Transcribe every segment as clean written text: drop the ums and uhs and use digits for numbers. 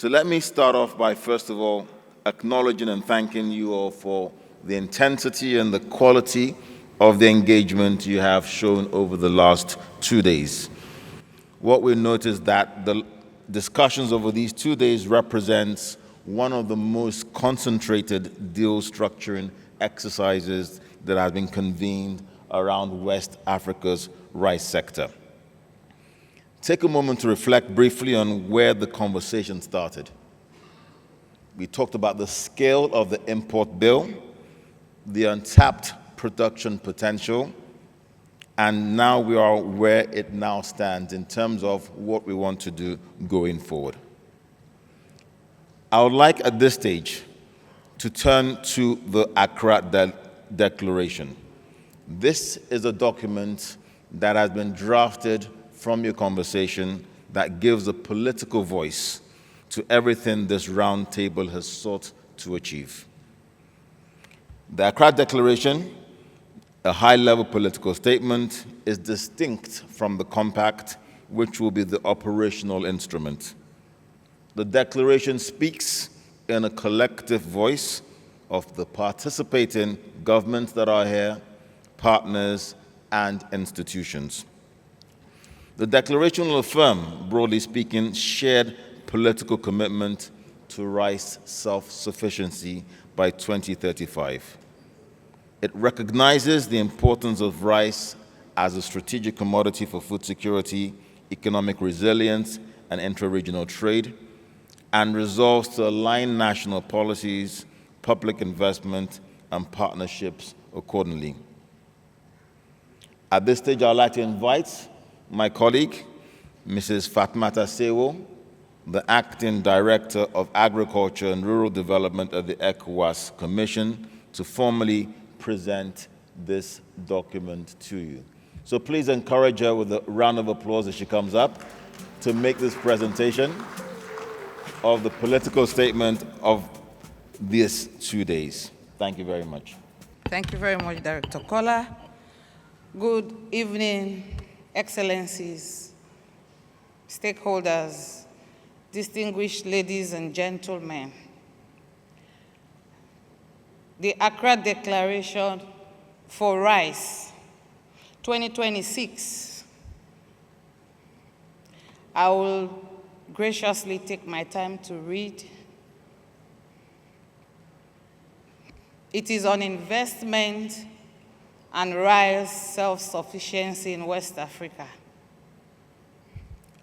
So let me start off by, first of all, acknowledging and thanking you all for the intensity and the quality of the engagement you have shown over the last 2 days. What we noticed that the discussions over these 2 days represents one of the most concentrated deal structuring exercises that has been convened around West Africa's rice sector. Take a moment to reflect briefly on where the conversation started. We talked about the scale of the import bill, the untapped production potential, and now we are where it now stands in terms of what we want to do going forward. I would like at this stage to turn to the Accra Declaration. This is a document that has been drafted from your conversation that gives a political voice to everything this roundtable has sought to achieve. The Accra Declaration, a high-level political statement, is distinct from the compact, which will be the operational instrument. The declaration speaks in a collective voice of the participating governments that are here, partners, and institutions. The declaration will affirm, broadly speaking, shared political commitment to rice self-sufficiency by 2035. It recognizes the importance of rice as a strategic commodity for food security, economic resilience, and intra-regional trade, and resolves to align national policies, public investment, and partnerships accordingly. At this stage, I'd like to invite my colleague, Mrs. Fatmata Sewo, the Acting Director of Agriculture and Rural Development at the ECOWAS Commission, to formally present this document to you. So please encourage her with a round of applause as she comes up to make this presentation of the political statement of these 2 days. Thank you very much. Thank you very much, Director Kola. Good evening, Excellencies, stakeholders, distinguished ladies and gentlemen. The Accra Declaration for Rice 2026. I will graciously take my time to read. It is on investment and rice self-sufficiency in West Africa.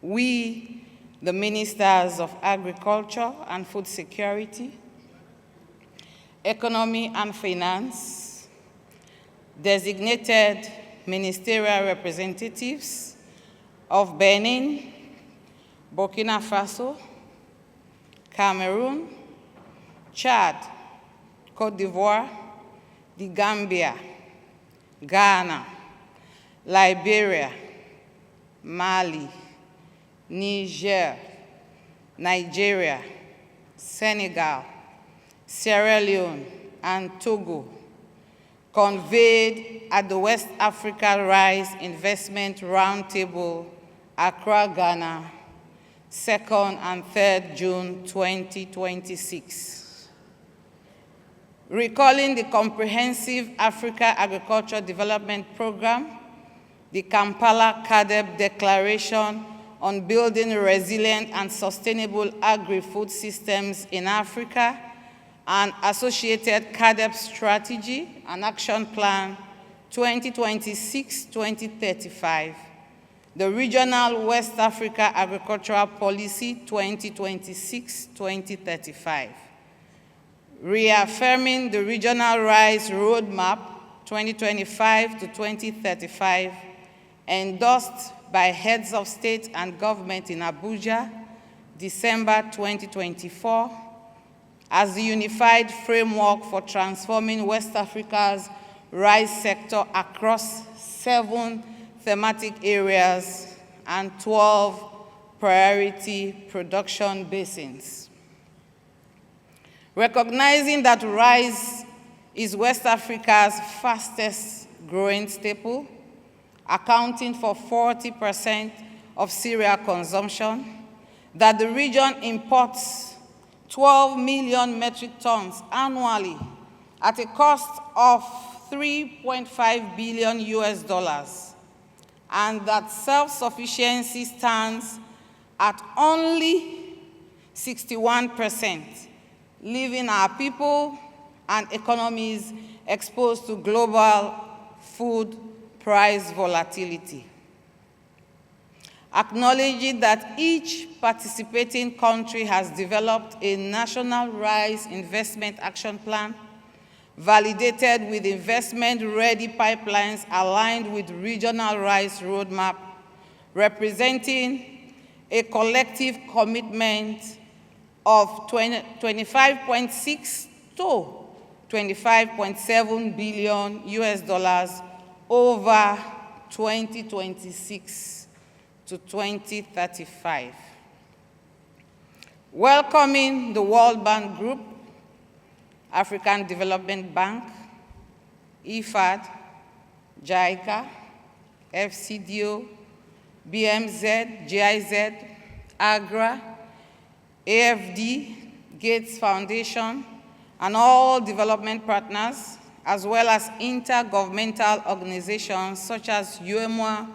We, the Ministers of Agriculture and Food Security, Economy and Finance, designated ministerial representatives of Benin, Burkina Faso, Cameroon, Chad, Côte d'Ivoire, the Gambia, Ghana, Liberia, Mali, Niger, Nigeria, Senegal, Sierra Leone, and Togo, convened at the West Africa Rice Investment Roundtable, Accra, Ghana, 2nd and 3rd June 2026. Recalling the Comprehensive Africa Agriculture Development Program, the Kampala CADEP Declaration on Building Resilient and Sustainable Agri-Food Systems in Africa, and associated CADEP Strategy and Action Plan 2026-2035, the Regional West Africa Agricultural Policy 2026-2035, reaffirming the Regional Rice Roadmap 2025 to 2035, endorsed by heads of state and government in Abuja, December 2024, as the unified framework for transforming West Africa's rice sector across 7 thematic areas and 12 priority production basins. Recognizing that rice is West Africa's fastest growing staple, accounting for 40% of cereal consumption, that the region imports 12 million metric tons annually at a cost of $3.5 billion US, and that self-sufficiency stands at only 61%, leaving our people and economies exposed to global food price volatility. Acknowledging that each participating country has developed a national rice investment action plan, validated with investment-ready pipelines aligned with regional rice roadmap, representing a collective commitment of 25.6 to $25.7 billion US over 2026 to 2035. Welcoming the World Bank Group, African Development Bank, IFAD, JICA, FCDO, BMZ, GIZ, AGRA, AFD, Gates Foundation, and all development partners, as well as intergovernmental organizations such as UEMOA,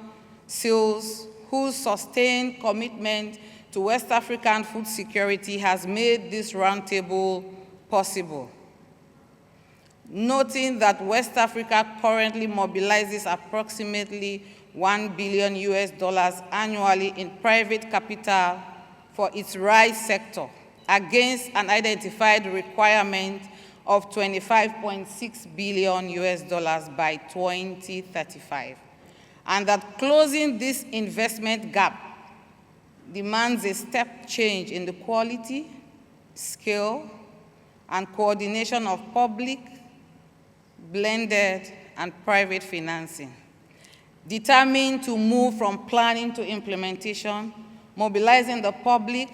SEALS, whose sustained commitment to West African food security has made this roundtable possible. Noting that West Africa currently mobilizes approximately $1 billion US annually in private capital for its rice sector against an identified requirement of $25.6 billion US by 2035, and that closing this investment gap demands a step change in the quality, scale, and coordination of public, blended, and private financing. Determined to move from planning to implementation, mobilizing the public,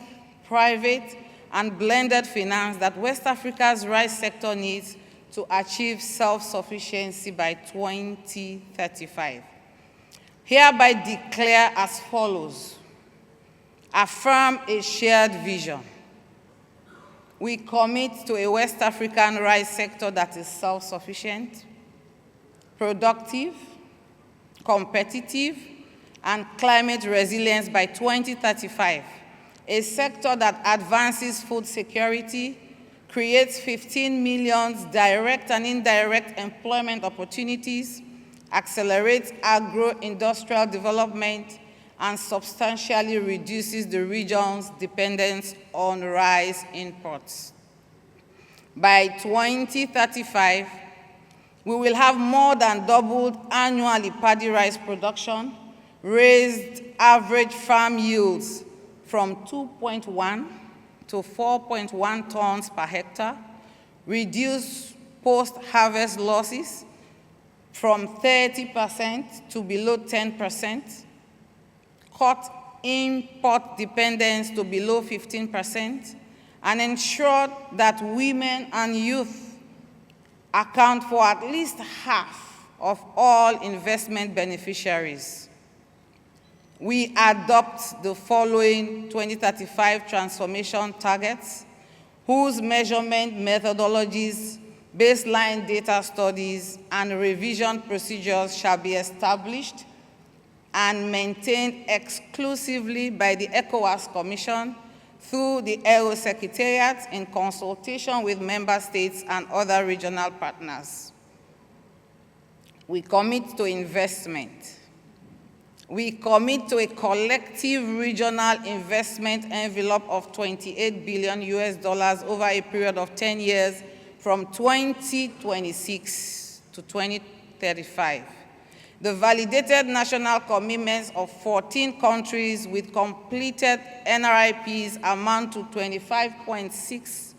private, and blended finance that West Africa's rice sector needs to achieve self-sufficiency by 2035. Hereby declare as follows: affirm a shared vision. We commit to a West African rice sector that is self-sufficient, productive, competitive, and climate resilient by 2035, a sector that advances food security, creates 15 million direct and indirect employment opportunities, accelerates agro-industrial development, and substantially reduces the region's dependence on rice imports. By 2035, we will have more than doubled annually paddy rice production, raised average farm yields from 2.1 to 4.1 tons per hectare, reduced post-harvest losses from 30% to below 10%, cut import dependence to below 15%, and ensured that women and youth account for at least half of all investment beneficiaries. We adopt the following 2035 transformation targets, whose measurement methodologies, baseline data studies, and revision procedures shall be established and maintained exclusively by the ECOWAS Commission through the EO Secretariat in consultation with member states and other regional partners. We commit to investment. We commit to a collective regional investment envelope of $28 billion US over a period of 10 years from 2026 to 2035. The validated national commitments of 14 countries with completed NRIPs amount to $25.6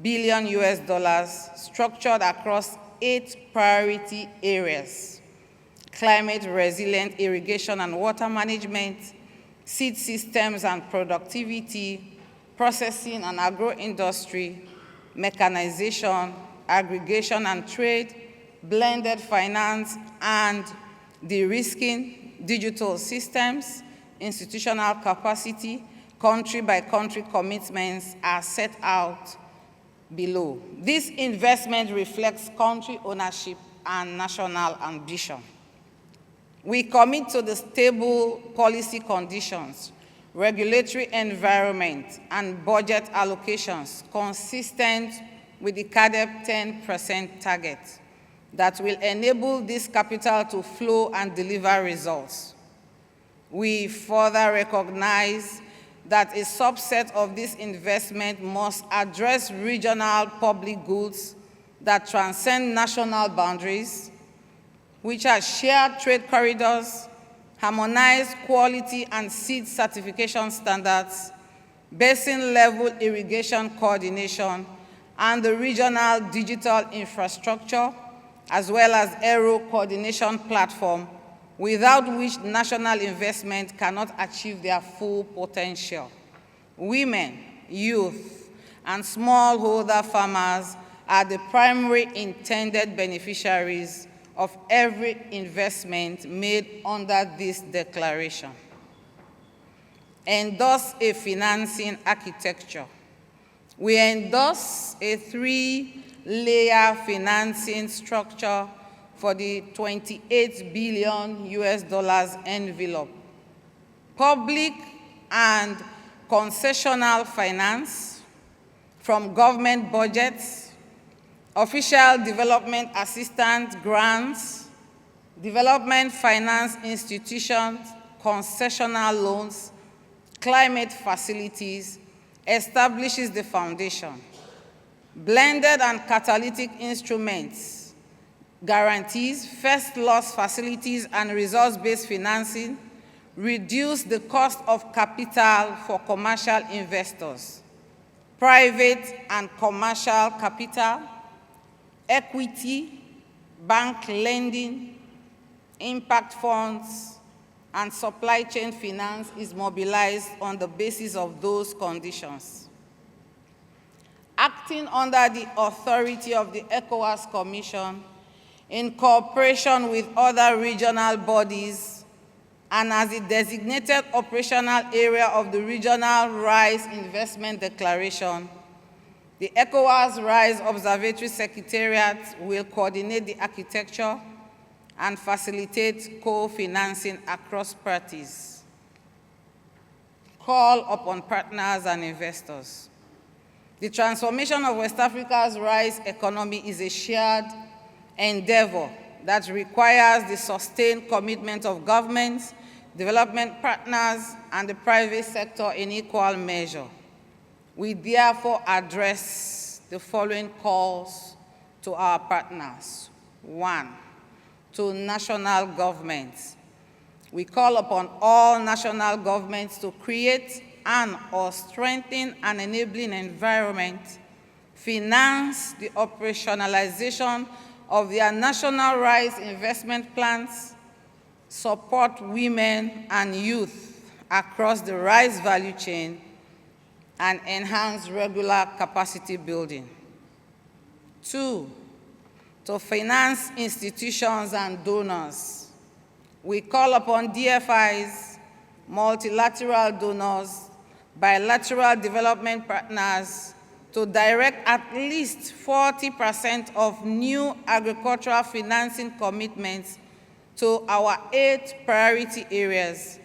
billion US, structured across 8 priority areas: climate resilient irrigation and water management, seed systems and productivity, processing and agro-industry, mechanization, aggregation and trade, blended finance and de-risking, digital systems, institutional capacity, country-by-country commitments are set out below. This investment reflects country ownership and national ambition. We commit to the stable policy conditions, regulatory environment, and budget allocations consistent with the CADEP 10% target that will enable this capital to flow and deliver results. We further recognize that a subset of this investment must address regional public goods that transcend national boundaries, which are shared trade corridors, harmonized quality and seed certification standards, basin-level irrigation coordination, and the regional digital infrastructure, as well as aero coordination platform, without which national investment cannot achieve their full potential. Women, youth, and smallholder farmers are the primary intended beneficiaries of every investment made under this declaration. Endorse a financing architecture. We endorse a 3-layer financing structure for the $28 billion envelope. Public and concessional finance from government budgets, official development assistance grants, development finance institutions, concessional loans, climate facilities, establishes the foundation. Blended and catalytic instruments, guarantees, first loss facilities, and resource-based financing reduce the cost of capital for commercial investors. Private and commercial capital, equity, bank lending, impact funds, and supply chain finance is mobilized on the basis of those conditions. Acting under the authority of the ECOWAS Commission, in cooperation with other regional bodies, and as a designated operational area of the Regional Rice Investment Declaration, the ECOWAS Rice Observatory Secretariat will coordinate the architecture and facilitate co-financing across parties. Call upon partners and investors. The transformation of West Africa's rice economy is a shared endeavor that requires the sustained commitment of governments, development partners, and the private sector in equal measure. We therefore address the following calls to our partners. 1, to national governments. We call upon all national governments to create or strengthen an enabling environment, finance the operationalization of their national rice investment plans, support women and youth across the rice value chain, and enhance regular capacity building. 2, to finance institutions and donors. We call upon DFIs, multilateral donors, bilateral development partners to direct at least 40% of new agricultural financing commitments to our 8 priority areas,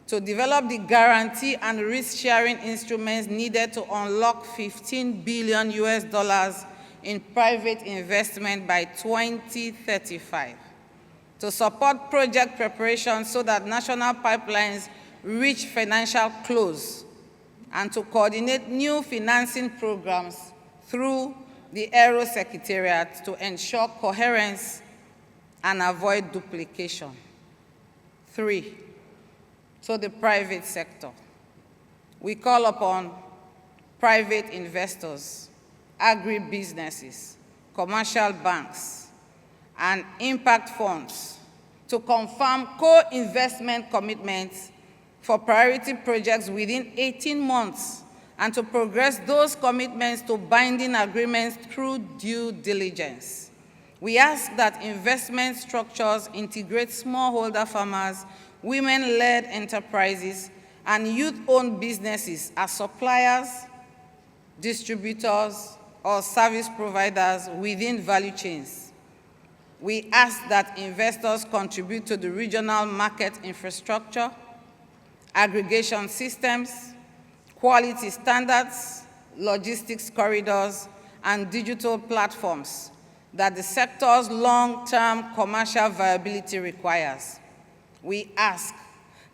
to develop the guarantee and risk-sharing instruments needed to unlock $15 billion in private investment by 2035, to support project preparation so that national pipelines reach financial close, and to coordinate new financing programs through the Aero Secretariat to ensure coherence and avoid duplication. 3, to the private sector. We call upon private investors, agribusinesses, commercial banks, and impact funds to confirm co-investment commitments for priority projects within 18 months and to progress those commitments to binding agreements through due diligence. We ask that investment structures integrate smallholder farmers, women-led enterprises, and youth-owned businesses as suppliers, distributors, or service providers within value chains. We ask that investors contribute to the regional market infrastructure, aggregation systems, quality standards, logistics corridors, and digital platforms that the sector's long-term commercial viability requires. We ask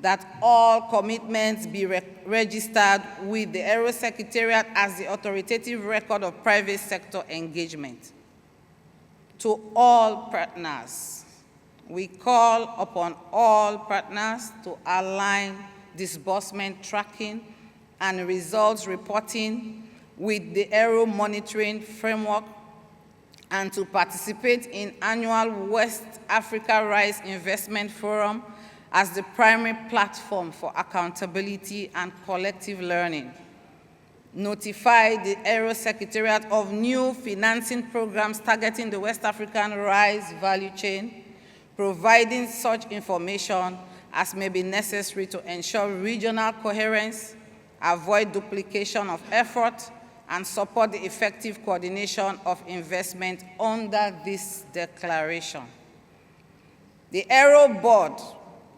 that all commitments be registered with the Aero Secretariat as the authoritative record of private sector engagement. To all partners, we call upon all partners to align disbursement tracking and results reporting with the Aero monitoring framework and to participate in annual West Africa Rice Investment Forum as the primary platform for accountability and collective learning. Notify the Aero Secretariat of new financing programs targeting the West African rice value chain, providing such information as may be necessary to ensure regional coherence, avoid duplication of effort, and support the effective coordination of investment under this declaration. The Aero Board,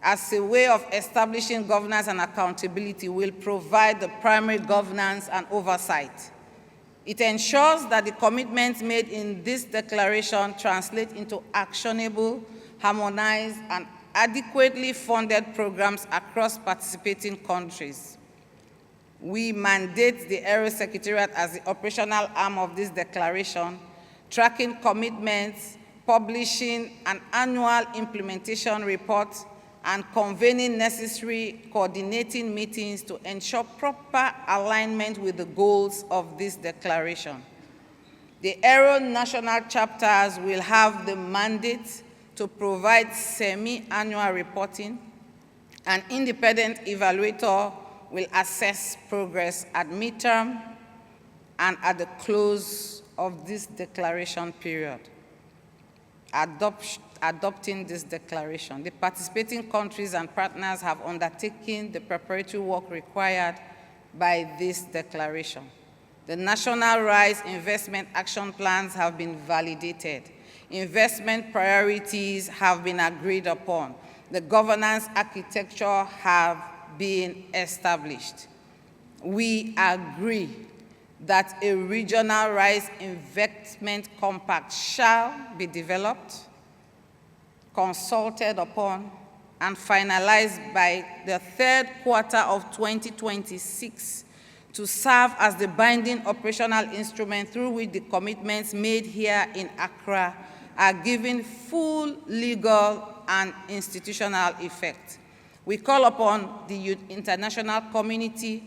as a way of establishing governance and accountability, will provide the primary governance and oversight. It ensures that the commitments made in this declaration translate into actionable, harmonized, and adequately funded programs across participating countries. We mandate the Aero Secretariat as the operational arm of this declaration, tracking commitments, publishing an annual implementation report, and convening necessary coordinating meetings to ensure proper alignment with the goals of this declaration. The Aero national chapters will have the mandate to provide semi-annual reporting. An independent evaluator will assess progress at midterm and at the close of this declaration period. Adopting this declaration, the participating countries and partners have undertaken the preparatory work required by this declaration. The national rice investment action plans have been validated. Investment priorities have been agreed upon. The governance architecture have been established. We agree that a regional rice investment compact shall be developed, consulted upon, and finalized by the third quarter of 2026 to serve as the binding operational instrument through which the commitments made here in Accra are given full legal and institutional effect. We call upon the international community,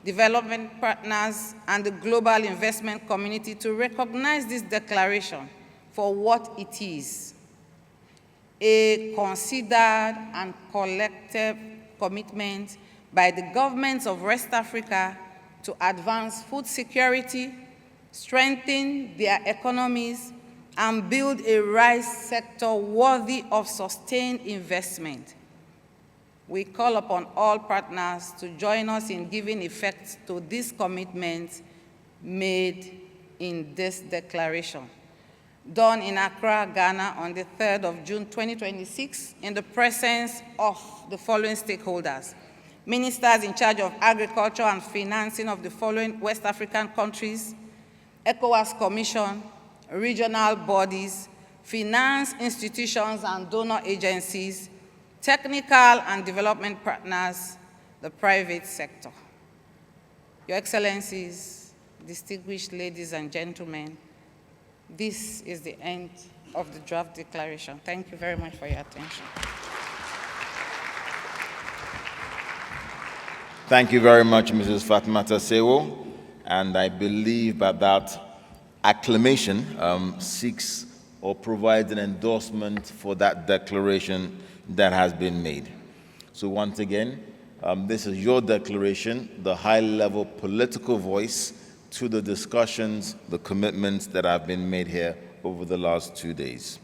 development partners, and the global investment community to recognize this declaration for what it is: a considered and collective commitment by the governments of West Africa to advance food security, strengthen their economies, and build a rice sector worthy of sustained investment. We call upon all partners to join us in giving effect to these commitments made in this declaration, done in Accra, Ghana, on the 3rd of June 2026, in the presence of the following stakeholders: ministers in charge of agriculture and financing of the following West African countries, ECOWAS Commission, regional bodies, finance institutions and donor agencies, technical and development partners, the private sector. Your Excellencies, distinguished ladies and gentlemen, this is the end of the draft declaration. Thank you very much for your attention. Thank you very much, Mrs. Fatmata Sewo. And I believe that acclamation seeks or provides an endorsement for that declaration that has been made. So once again, this is your declaration, the high-level political voice to the discussions, the commitments that have been made here over the last 2 days.